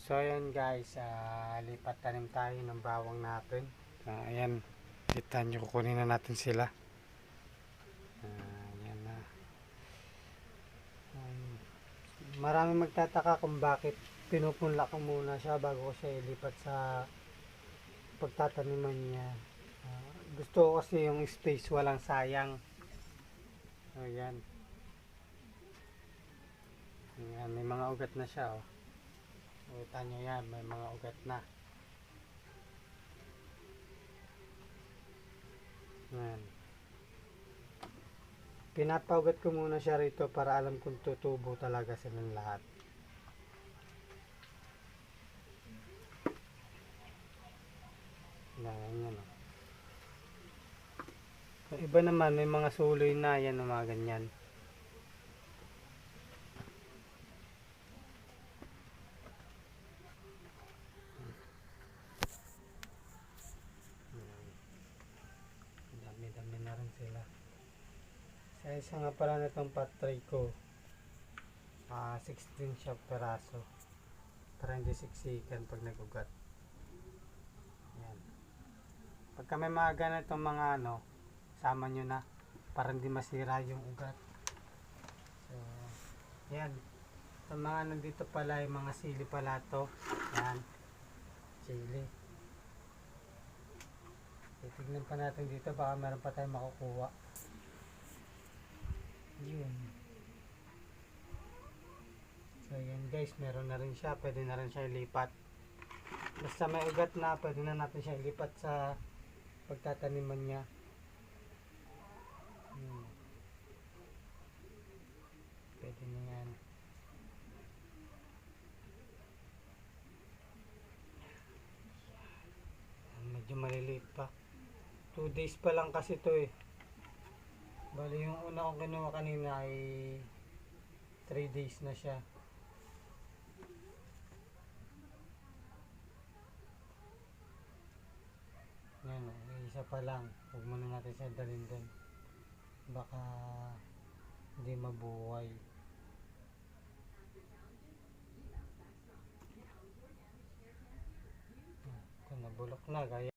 So ayan guys, lipat tanim tayo ng bawang natin. Ayan, kita nyo, kukunin na natin sila. Ayan na. Maraming magtataka kung bakit pinupunla ko muna siya bago ko siya ilipat sa pagtataniman niya. Gusto ko kasi yung space, walang sayang. Ayan. Ayan, may mga ugat na siya, oh. Kita nyo yan, may mga ugat na. Ayan. Pinapaugat ko muna siya rito para alam kung tutubo talaga silang lahat. Ayan, oh. Yung iba naman, may mga suloy na yan, mga ganyan. Dami-dami na rin sila. Sa isa nga pala na itong patray ko, 16 siya peraso para hindi siksikan pag nagugat. Yan. Pagka may mga ganitong mga sama nyo na para hindi masira yung ugat. So yan, sa mga nandito pala yung mga sili pala to. Yan, sili. Titignan pa natin dito, baka meron pa tayong makukuha. Yun. So yan guys, meron na rin siya, pwede na rin siya ilipat. Basta may ugat na, pwede na natin siya ilipat sa pagtataniman niya. Pwede na yan. Medyo maliliit pa. 2 days pa lang kasi to eh. Bali yung una kong kinuha kanina ay 3 days na siya. Yan, isa pa lang. Huwag muna natin siya dalhin doon. Baka hindi mabuhay. Ito, nabulok na. Gaya